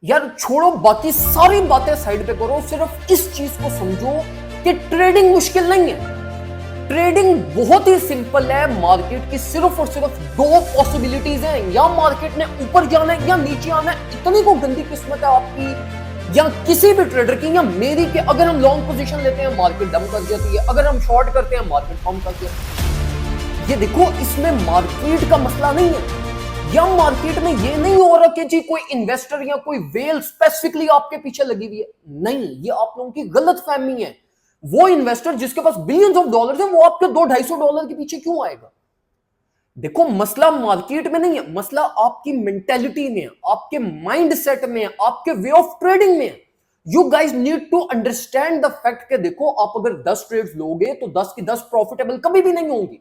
यार छोड़ो बाकी सारी बातें साइड पे करो, सिर्फ इस चीज को समझो कि ट्रेडिंग मुश्किल नहीं है। ट्रेडिंग बहुत ही सिंपल है। मार्केट की सिर्फ और सिर्फ दो पॉसिबिलिटीज हैं, या मार्केट ने ऊपर जाना है या नीचे आना है। इतनी को गंदी किस्मत है आपकी या किसी भी ट्रेडर की या मेरी कि अगर हम लॉन्ग पोजीशन लेते हैं मार्केट डम कर जाती है, अगर हम शॉर्ट करते हैं मार्केट कम कर जाती है। ये देखो, इसमें मार्केट का मसला नहीं है, या मार्केट में ये नहीं हो रहा कि जी कोई इन्वेस्टर या कोई वेल स्पेसिफिकली आपके पीछे लगी हुई है। नहीं, ये आप लोगों की गलत फहमी है। वो इन्वेस्टर जिसके पास बिलियंस ऑफ डॉलर्स है, वो आपके $200-250 के पीछे क्यों आएगा? देखो, मसला मार्केट में नहीं है, मसला आपकी मेंटेलिटी में है, आपके माइंड सेट में है, आपके वे ऑफ ट्रेडिंग में है। You guys need to understand the fact के देखो, आप अगर 10 ट्रेड्स लोगे तो 10 की 10 प्रॉफिटेबल कभी भी नहीं होंगी।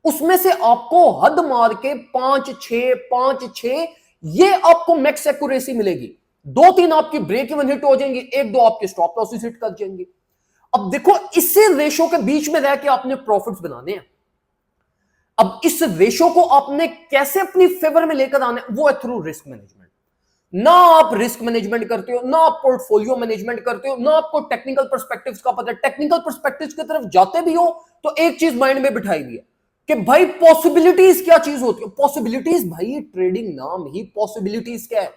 उसमें से आपको हद मार के 5-6 ये आपको मैक्स एक्यूरेसी मिलेगी। 2-3 आपकी ब्रेक इवन हिट हो जाएंगी, 1-2 आपके स्टॉप लॉसेस हिट कर जाएंगे। अब देखो, इसी रेशो के बीच में रह के आपने प्रॉफिट्स बनाने हैं। अब इस रेशो को आपने कैसे अपनी फेवर में लेकर आना है, वो है थ्रू रिस्क मैनेजमेंट। ना आप रिस्क मैनेजमेंट करते हो, ना आप पोर्टफोलियो मैनेजमेंट करते हो, ना आपको टेक्निकल पर्सपेक्टिव्स का पता है। टेक्निकल पर्सपेक्टिव्स की तरफ जाते भी हो तो एक चीज माइंड में बिठाई हुई है कि भाई पॉसिबिलिटीज क्या चीज होती है। पॉसिबिलिटीज, भाई ट्रेडिंग नाम ही पॉसिबिलिटीज क्या है।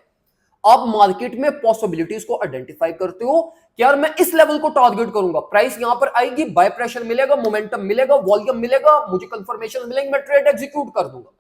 आप मार्केट में पॉसिबिलिटीज को आइडेंटिफाई करते हो कि यार मैं इस लेवल को टारगेट करूंगा, प्राइस यहां पर आएगी, बाय प्रेशर मिलेगा, मोमेंटम मिलेगा, वॉल्यूम मिलेगा, मुझे कंफर्मेशन मिलेंगे, मैं ट्रेड एग्जीक्यूट कर दूंगा।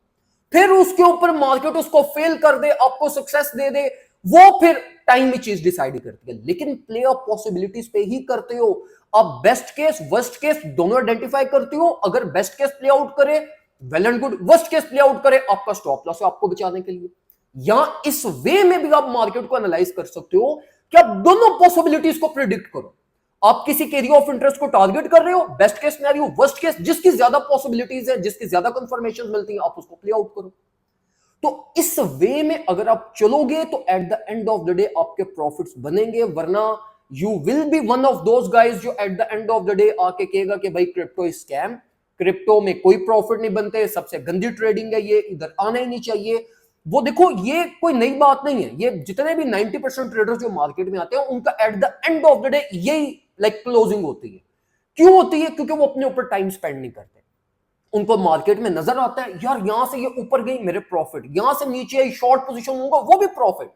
फिर उसके ऊपर मार्केट उसको फेल कर दे, आपको सक्सेस दे दे, वो फिर टाइम में चीज डिसाइड करती है। लेकिन प्ले ऑफ पॉसिबिलिटीज पे ही करते हो आप। बेस्ट केस वर्स्ट केस दोनों आइडेंटिफाई करते हो। अगर बेस्ट केस प्ले आउट करे, well and good. Worst case play out करे, आपका स्टॉप लॉस है आपको बचाने के लिए। या इस वे में भी आप मार्केट को एनालाइज कर सकते हो कि आप दोनों पॉसिबिलिटीज को प्रिडिक्ट करो। आप किसी एरिया ऑफ इंटरेस्ट को टारगेट कर रहे हो, best case scenario, worst case, जिसकी ज्यादा पॉसिबिलिटीज है, जिसकी ज्यादा कंफर्मेशन मिलती है, आप उसको प्ले आउट करो। तो इस वे में अगर आप चलोगे तो at the end of the day आपके प्रॉफिट्स बनेंगे। वरना you will be one of those guys जो at the end of the day आके कहेगा कि भाई क्रिप्टो स्कैम, क्रिप्टो में कोई प्रॉफिट नहीं बनते, सबसे गंदी ट्रेडिंग है, ये इधर आना ही नहीं चाहिए। वो देखो, ये कोई नई बात नहीं है। ये जितने भी 90% ट्रेडर्स जो मार्केट में आते हैं, उनका eight the end of the day यही क्लोजिंग होती है। क्यों होती है? क्योंकि वो अपने ऊपर टाइम स्पेंड नहीं करते। उनको मार्केट में नजर आता है यार यहां से ये ऊपर गई मेरे प्रॉफिट, यहां से नीचे आई शॉर्ट पोजीशन होगा वो भी प्रॉफिट।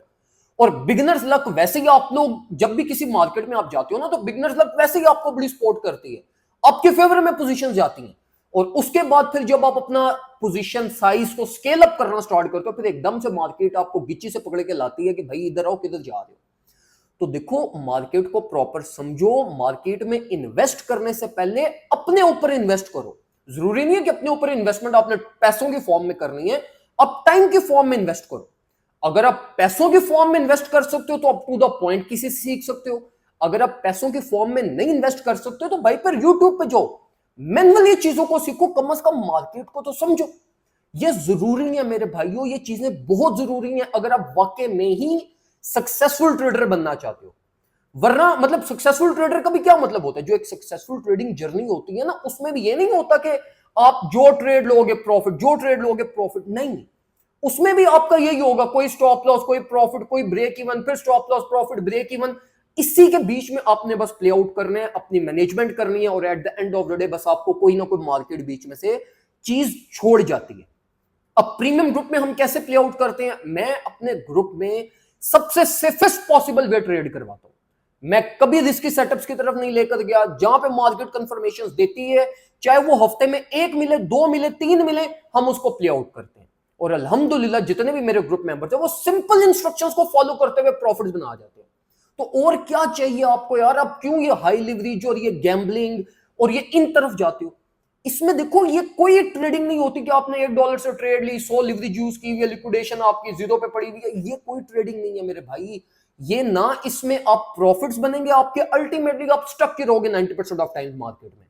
और बिगिनर्स लक वैसे ही आप लोग जब भी किसी मार्केट में आप जाते हो ना, तो बिगिनर्स लक वैसे ही आपको बड़ी सपोर्ट करती है, आपके फेवर में पोजीशन जाती हैं। और उसके बाद फिर जब आप अपना पोजीशन साइज को स्केल अप करना स्टार्ट करते हो, फिर एकदम से मार्केट आपको गिच्ची से पकड़ के लाती है कि भाई इधर आओ, किधर जा रहे हो। तो देखो, मार्केट को प्रॉपर समझो। मार्केट में इन्वेस्ट करने से पहले अपने ऊपर इन्वेस्ट करो। जरूरी नहीं है कि अपने ऊपर इन्वेस्टमेंट आपने पैसों की फॉर्म में करनी है, आप टाइम की फॉर्म में इन्वेस्ट करो। अगर आप पैसों की फॉर्म में इन्वेस्ट कर सकते हो तो आप टू द पॉइंट किसी से सीख सकते हो। अगर आप पैसों की फॉर्म में नहीं इन्वेस्ट कर सकते हो तो भाई पर यूट्यूब पे जाओ, मैनुअली चीजों को सीखो, कम से कम मार्केट को तो समझो। ये जरूरी है मेरे भाइयों, ये चीजें बहुत जरूरी हैं अगर आप वाकई में ही सक्सेसफुल ट्रेडर बनना चाहते हो। वरना मतलब सक्सेसफुल ट्रेडर का भी क्या मतलब होता है? जो एक सक्सेसफुल ट्रेडिंग जर्नी होती है ना, उसमें भी ये नहीं होता कि आप जो ट्रेड लोगे प्रॉफिट, जो ट्रेड लोगे प्रॉफिट, नहीं। उसमें भी आपका यही होगा, कोई स्टॉप लॉस, कोई प्रॉफिट, कोई ब्रेक इवन, फिर stop loss, profit, break even. इसी के बीच में आपने बस प्ले आउट करना है, अपनी मैनेजमेंट करनी है, और eight the end of the day बस आपको कोई ना कोई मार्केट बीच में से चीज छोड़ जाती है। अब प्रीमियम ग्रुप में हम कैसे प्ले आउट करते हैं? मैं अपने ग्रुप में सबसे सेफेस्ट पॉसिबल वे ट्रेड करवाता हूं। मैं कभी रिस्की सेटअप्स की तरफ नहीं लेकर गया। जहां पे मार्केट कंफर्मेशंस देती है, चाहे वो हफ्ते में 1 मिले, 2 मिले, 3 मिले, हम उसको प्ले आउट करते हैं। और अल्हम्दुलिल्लाह जितने भी मेरे ग्रुप मेंबर्स हैं वो सिंपल इंस्ट्रक्शंस को फॉलो करते हुए प्रॉफिट्स बना जाते हैं। तो और क्या चाहिए आपको यार? आप क्यों ये हाई लिवरेज और ये गैम्बलिंग और ये इन तरफ जाते हो? इसमें देखो, ये कोई ट्रेडिंग नहीं होती कि आपने $1 से ट्रेड ली, 100 लिवरेज यूज की हुई है, लिक्विडेशन आपकी जीरो पे पड़ी हुई है। ये कोई ट्रेडिंग नहीं है मेरे भाई। ये ना, इसमें आप प्रॉफिट्स बनेंगे आपके, अल्टीमेटली आप स्टक के रहोगे 90% ऑफ टाइम मार्केट में।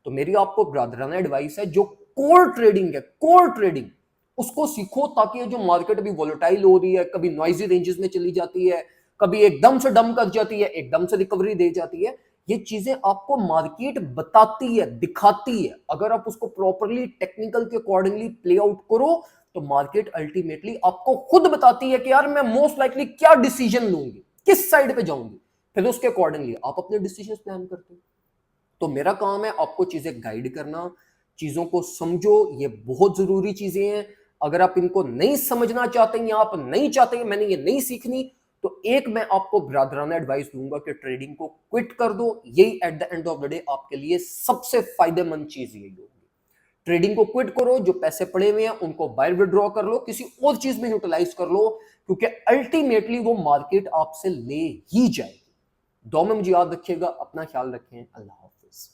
तो मेरी आपको ब्रदराना एडवाइस है, जो कोर ट्रेडिंग है, कोर ट्रेडिंग, उसको सीखो, ताकि जो मार्केट अभी वोलेटाइल हो रही है, कभी नॉइजी रेंजेस में चली जाती है, कभी एकदम से डम कर जाती है, एकदम से रिकवरी दे जाती है, ये चीजें आपको मार्केट बताती है, दिखाती है। अगर आप उसको प्रॉपरली टेक्निकल के अकॉर्डिंगली प्ले आउट करो, तो तो मार्केट अल्टीमेटली आपको खुद बताती है कि यार मैं मोस्ट लाइकली क्या डिसीजन लूंगी, किस साइड पे जाऊंगी, फिर उसके अकॉर्डिंगली आप अपने डिसीजन प्लान करते हो। तो मेरा काम है आपको चीजें गाइड करना, चीजों को समझो, ये बहुत जरूरी चीजें हैं। अगर आप इनको नहीं समझना चाहते या आप नहीं चाहते मैंने ये नहीं सीखनी, तो एक मैं आपको ब्रादराना एडवाइस दूंगा कि ट्रेडिंग को क्विट कर दो। यही eight the end of the day आपके लिए सबसे फायदेमंद चीज यही होगी। ट्रेडिंग को क्विट करो, जो पैसे पड़े हुए हैं उनको बाहर विड्रॉ कर लो, किसी और चीज में यूटिलाइज कर लो, क्योंकि अल्टीमेटली वो मार्केट आपसे ले ही जाएगी। दो में मुझे याद रखिएगा, अपना ख्याल रखें। अल्लाह हाफिज।